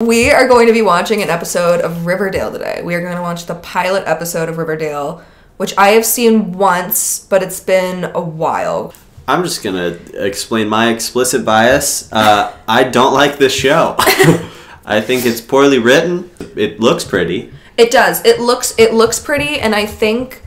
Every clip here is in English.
We are going to be watching an episode of Riverdale today. We are going to watch the pilot episode of Riverdale, which I have seen once, but it's been a while. I'm just going to explain my explicit bias. I don't like this show. I think it's poorly written. It looks pretty. It does. It looks pretty, and I think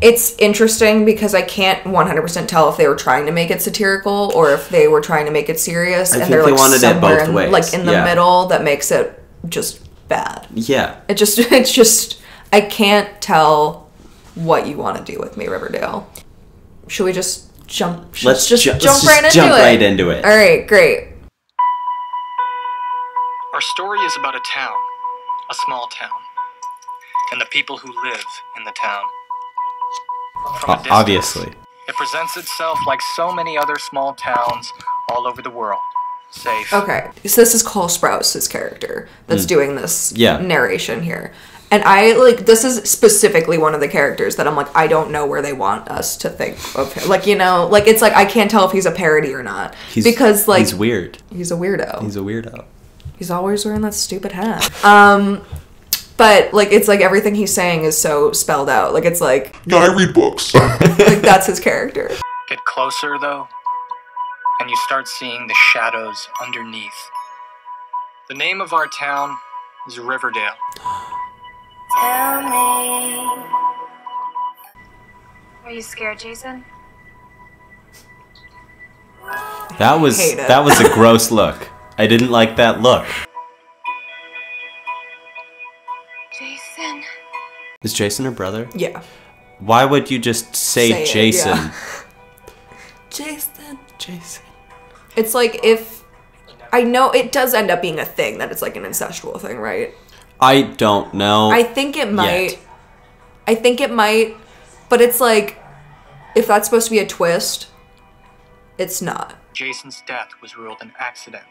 it's interesting because I can't 100% tell if they were trying to make it satirical or if they were trying to make it serious. I think they wanted it both ways. Like in the middle, that makes it just bad. Yeah. It's just I can't tell what you want to do with me, Riverdale. Should we just jump? Let's just jump right into it. All right, great. Our story is about a town, a small town, and the people who live in the town. From a distance, obviously. It presents itself like so many other small towns all over the world. Safe. Okay, so this is Cole Sprouse's character that's doing this narration here. And this is specifically one of the characters that I'm like, I don't know where they want us to think of him. Like, it's like, I can't tell if he's a parody or not. Because, like... He's weird. He's a weirdo. He's a weirdo. He's always wearing that stupid hat. But, like, it's like everything he's saying is so spelled out. Like, it's like... No, I read books. Like, that's his character. Get closer, though, and you start seeing the shadows underneath. The name of our town is Riverdale. Tell me. Are you scared, Jason? That was a gross look. I didn't like that look. Jason. Is Jason her brother? Yeah. Why would you just say Jason? Yeah. Jason. It's like if... I know it does end up being a thing, that it's like an incestual thing, right? I don't know. I think it might. Yet. I think it might, but it's like, if that's supposed to be a twist, it's not. Jason's death was ruled an accident.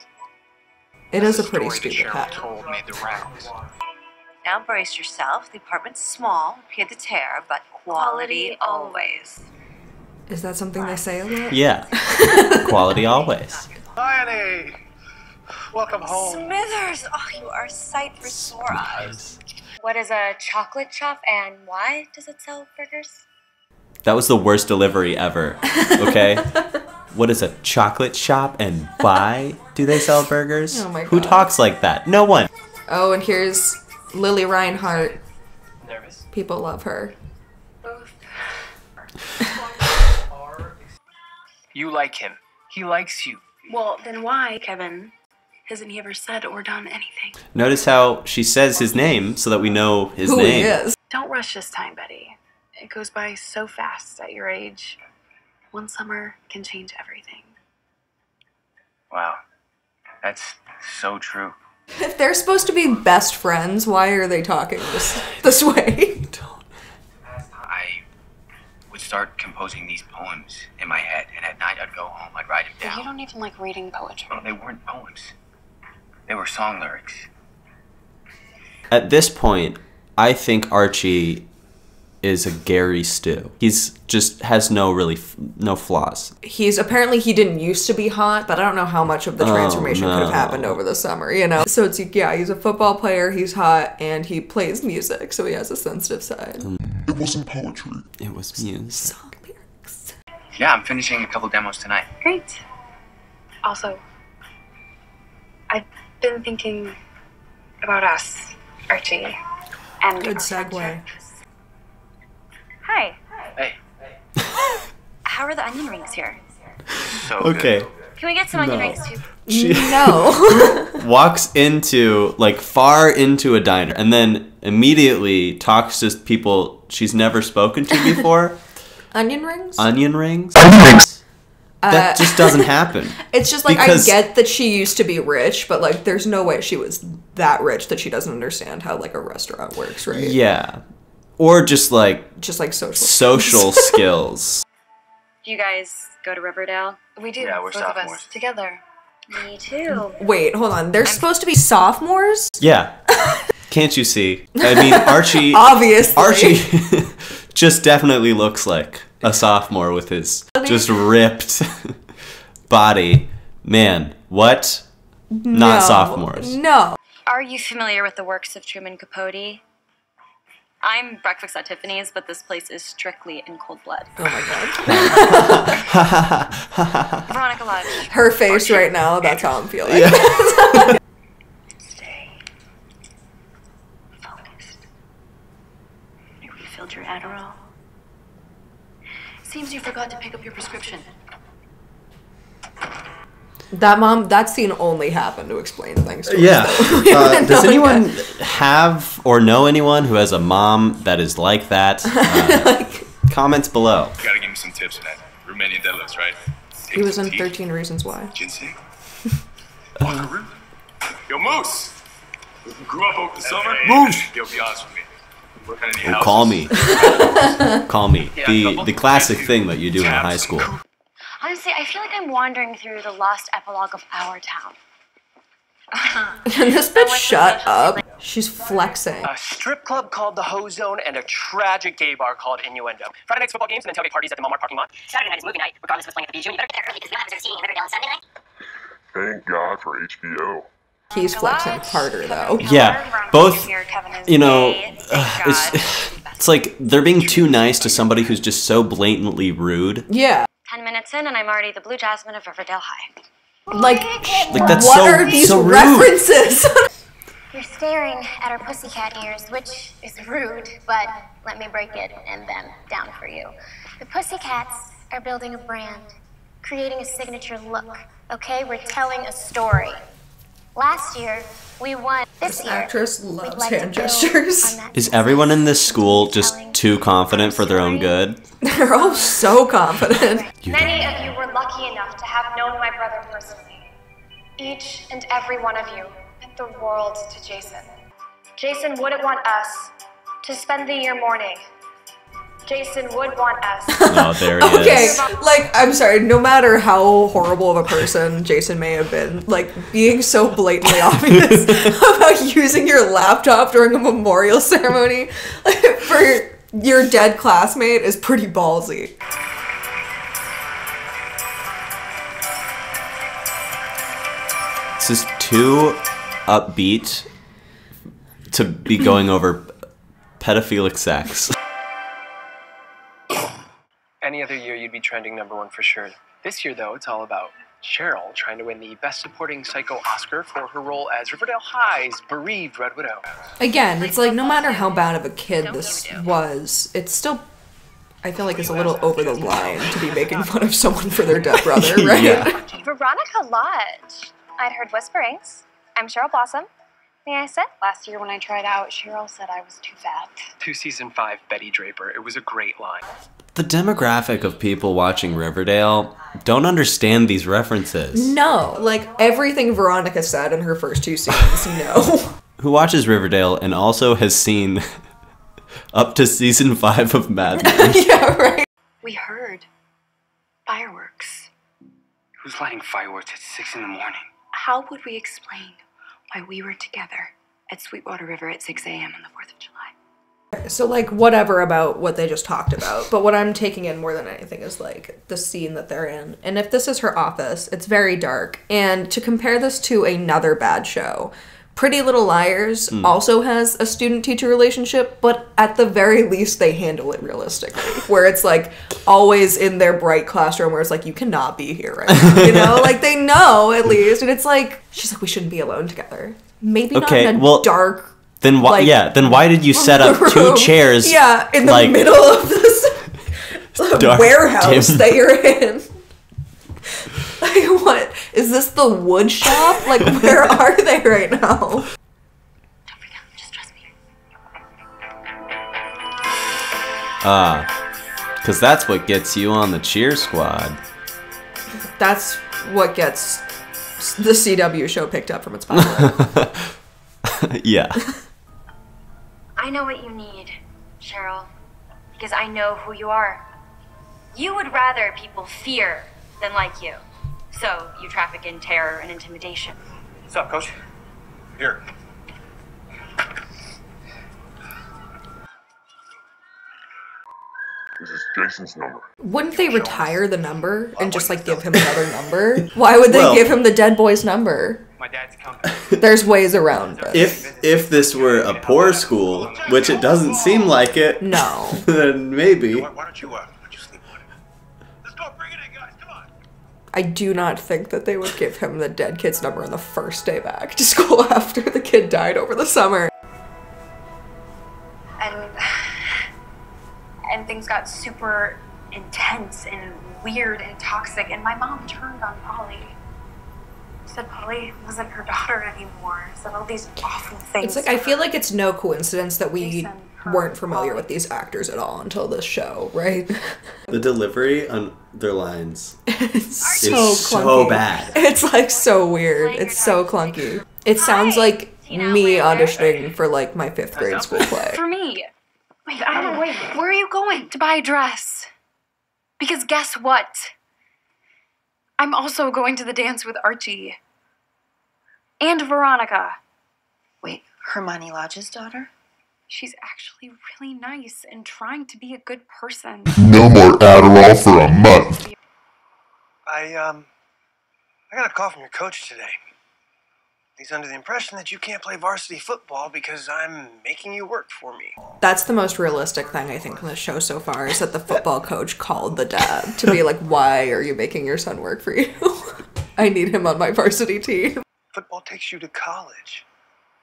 It is a pretty stupid hat. Told made the rounds. Now brace yourself. The apartment's small, pay the tear, but quality always. Is that something they say a lot? Yeah. Quality always. Hermione! Welcome home. Smithers! Oh, you are a sight for sore eyes. What is a chocolate shop and why does it sell burgers? That was the worst delivery ever. Okay? What is a chocolate shop and why do they sell burgers? Oh my God. Who talks like that? No one. Oh, and here's Lily Reinhart. Nervous? People love her. Both. You like him. He likes you. Well, then why, Kevin? Hasn't he ever said or done anything? Notice how she says his name so that we know his Who name. he is. Don't rush this time, Betty. It goes by so fast at your age. One summer can change everything. Wow. That's so true. If they're supposed to be best friends, why are they talking this way? I would start composing these poems in my head, and at night I'd go home, I'd write them But down. you don't even like reading poetry. Well, they weren't poems. They were song lyrics. At this point, I think Archie is a Gary Stu. He's just has no flaws. Apparently he didn't used to be hot, but I don't know how much of the transformation could have happened over the summer, So it's, he's a football player, he's hot, and he plays music, so he has a sensitive side. It wasn't poetry. It was music. Song lyrics. Yeah, I'm finishing a couple demos tonight. Great. Also, I've been thinking about us, Archie, and Good our segue. friendship. Hi. Hey. How are the onion rings here? So Okay. good. Can we get some onion rings too? She No. walks into, far into a diner and then immediately talks to people she's never spoken to before. Onion rings? Onion rings? That just doesn't happen. It's just I get that she used to be rich, but there's no way she was that rich that she doesn't understand how a restaurant works, right? Yeah. Or just social skills. Do you guys go to Riverdale? We do. Yeah, we're both of sophomores. us together. Me too. Wait, hold on. They're supposed to be sophomores? Yeah. Can't you see? I mean, Archie... Obviously. Archie just definitely looks like a sophomore with his just ripped body. Man, what? Not sophomores. No. Are you familiar with the works of Truman Capote? I'm breakfast at Tiffany's, but this place is strictly in cold blood. Oh my god. Veronica Lodge. Her face right now, that's how I'm feeling. Yeah. Stay focused. You refilled your Adderall? Seems you forgot to pick up your prescription. That scene only happened to explain things to us. Yeah. Does anyone have or know anyone who has a mom that is like that? Comments below. You gotta give me some tips for that. Romanian deadlifts, right? He was in 13 Reasons Why. Ginseng? Buckaroo? Yo, Moose! Grew up over the summer? Moose! Yo, be honest with me. Oh, call me. Call me. The classic thing that you do in high school. Honestly, I feel like I'm wandering through the lost epilogue of our town. Can this bitch shut up? She's flexing. A strip club called the Ho Zone and a tragic gay bar called Innuendo. Friday night's football games and then tailgate parties at the Walmart parking lot. Saturday night is movie night, regardless of what's playing at the Bijou. You better get there early because you don't have to see Riverdale on Sunday night. Thank God for HBO. He's flexing harder though. Yeah, both, you know, it's like they're being too nice to somebody who's just so blatantly rude. Yeah. 10 minutes in and I'm already the Blue Jasmine of Riverdale High. Like that's what so, are these so references? You're staring at our pussycat ears, which is rude, but let me break it and them down for you. The Pussycats are building a brand, creating a signature look, okay? We're telling a story. Last year, we won. This year, actress loves hand gestures. Is everyone in this school just too confident for their own good? They're all so confident. Many of you were lucky enough to have known my brother personally. Each and every one of you meant the world to Jason. Jason wouldn't want us to spend the year mourning. Jason would want us. Oh, there he is. Okay, like, I'm sorry, no matter how horrible of a person Jason may have been, like, being so blatantly obvious about using your laptop during a memorial ceremony for your dead classmate is pretty ballsy. This is too upbeat to be going over pedophilic sex. Any other year, you'd be trending #1 for sure. This year, though, it's all about Cheryl trying to win the Best Supporting Psycho Oscar for her role as Riverdale High's bereaved Red Widow. Again, it's like no matter how bad of a kid this was, it's still, I feel like it's a little over the line to be making fun of someone for their dead brother, right? Yeah. Veronica Lodge. I'd heard whisperings. I'm Cheryl Blossom. May I sit? Last year when I tried out, Cheryl said I was too fat. To season 5, Betty Draper. It was a great line. The demographic of people watching Riverdale don't understand these references. No, like everything Veronica said in her first 2 scenes, no. Who watches Riverdale and also has seen up to season 5 of Mad Men. Yeah, right. We heard fireworks. Who's lighting fireworks at 6 in the morning? How would we explain why we were together at Sweetwater River at 6 a.m. on the 4th of July? So, like, whatever about what they just talked about, but what I'm taking in more than anything is, like, the scene that they're in. And if this is her office, it's very dark. And to compare this to another bad show, Pretty Little Liars also has a student-teacher relationship, but at the very least, they handle it realistically. Where it's, like, always in their bright classroom where it's like, you cannot be here right now, you know? Like, they know, at least. And it's like, she's like, we shouldn't be alone together. Maybe not in a dark... Then why? Like, yeah. Then why did you set up 2 chairs? Yeah, in the middle of this warehouse that you're in. Like, what is this? The wood shop? Like, where are they right now? Don't freak out. Just trust me. Because that's what gets you on the cheer squad. That's what gets the CW show picked up from its pilot. Yeah. I know what you need, Cheryl, because I know who you are. You would rather people fear than like you. So you traffic in terror and intimidation. What's up, Coach? Here. This is Jason's number. Wouldn't they retire the number and just, like, give him another number? Why would they give him the dead boy's number? My my dad's company. There's ways around it. If this were a poor school, which it doesn't seem like it, no, then maybe. Why don't you sleep on it? Let's go, bring it in, guys, come on. I do not think that they would give him the dead kid's number on the first day back to school after the kid died over the summer. And things got super intense and weird and toxic, and my mom turned on Polly. Said Polly wasn't her daughter anymore. Said all these awful things. It's like, I feel like it's no coincidence that we weren't familiar with these actors at all until this show, right? The delivery on their lines is so bad. It's like so weird. It's so clunky. It sounds like me auditioning for like my 5th grade school play. For me. Wait, where are you going? To buy a dress. Because guess what? I'm also going to the dance with Archie. And Veronica. Wait, Hermione Lodge's daughter? She's actually really nice and trying to be a good person. No more Adderall for a month. I got a call from your coach today. He's under the impression that you can't play varsity football because I'm making you work for me. That's the most realistic thing I think in the show so far, is that the football coach called the dad to be like, why are you making your son work for you? I need him on my varsity team. Football takes you to college.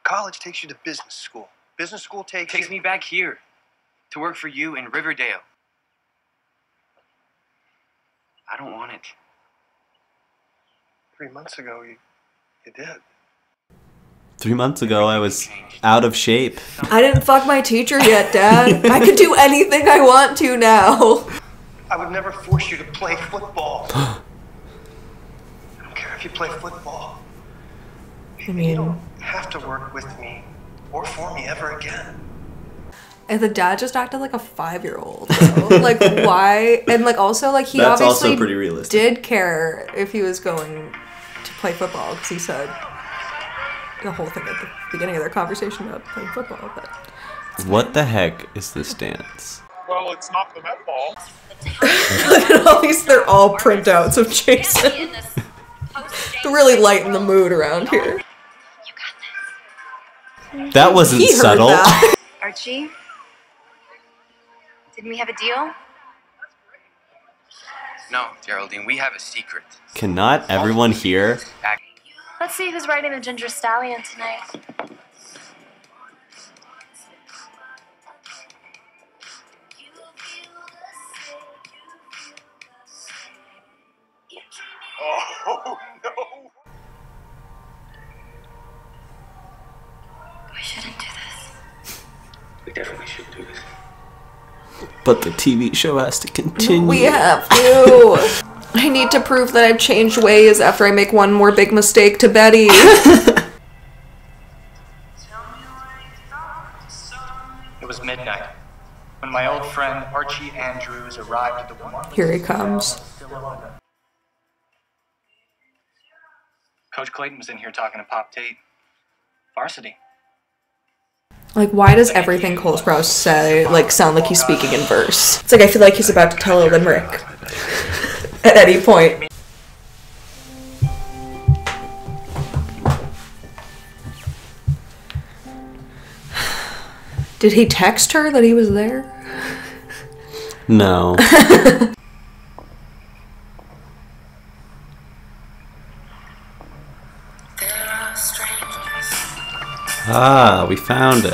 College takes you to business school. Business school takes me back here to work for you in Riverdale. I don't want it. 3 months ago, you did. 3 months ago, I was out of shape. I didn't fuck my teacher yet, Dad. I can do anything I want to now. I would never force you to play football. I don't care if you play football. I mean, you don't have to work with me or for me ever again. And the dad just acted like a 5-year-old. Like, why? And like, also, like, he That's obviously also pretty realistic. Did care if he was going to play football, because he said the whole thing at the beginning of their conversation about playing football. But what the heck is this dance? Well, it's not the Met Ball. Look at all these, they're all printouts of Jason. To really lighten the mood around here. That wasn't He heard subtle. that. Archie? Didn't we have a deal? No, Geraldine, we have a secret. Cannot everyone hear? Let's see who's riding the Ginger Stallion tonight. Oh, no. We shouldn't do this. We definitely should do this. But the TV show has to continue. We have to. I need to prove that I've changed ways after I make one more big mistake to Betty. It was midnight when my old friend Archie Andrews arrived at the one. Here he comes. Coach Clayton was in here talking to Pop Tate. Varsity. Like, why does everything Cole Sprouse say, like, sound like he's speaking in verse? It's like, I feel like he's about to tell a limerick. At any point. Did he text her that he was there? No. Ah, we found it.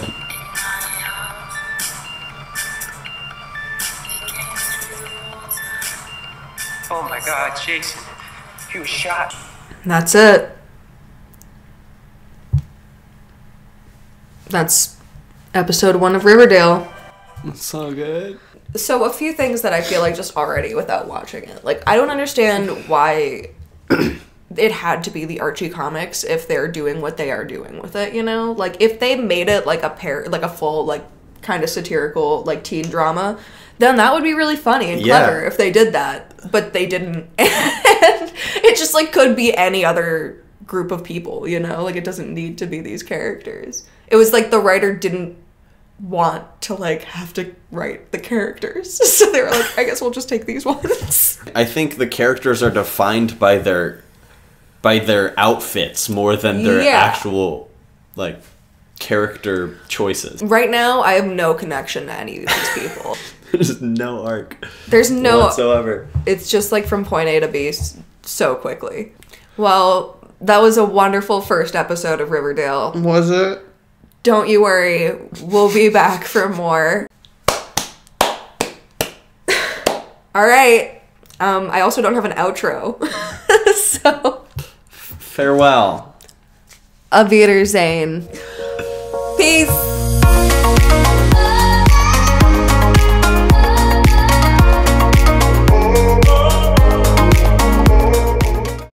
Oh my God, Jason. He was shot. That's it. That's episode 1 of Riverdale. That's so good. So a few things that I feel like just already without watching it. Like, I don't understand why it had to be the Archie comics if they're doing what they are doing with it, you know? Like, if they made it like a full, like, kind of satirical, like, teen drama, then that would be really funny and clever if they did that. But they didn't. And it just, like, could be any other group of people, you know? Like, it doesn't need to be these characters. It was like the writer didn't want to, like, have to write the characters. So they were like, I guess we'll just take these ones. I think the characters are defined by their by their outfits more than their actual, like, character choices. Right now, I have no connection to any of these people. There's no arc. There's no whatsoever. It's just like from point A to B so quickly. Well, that was a wonderful first episode of Riverdale. Was it? Don't you worry, we'll be back for more. All right. I also don't have an outro. So farewell. Auf Wiedersehen. Peace.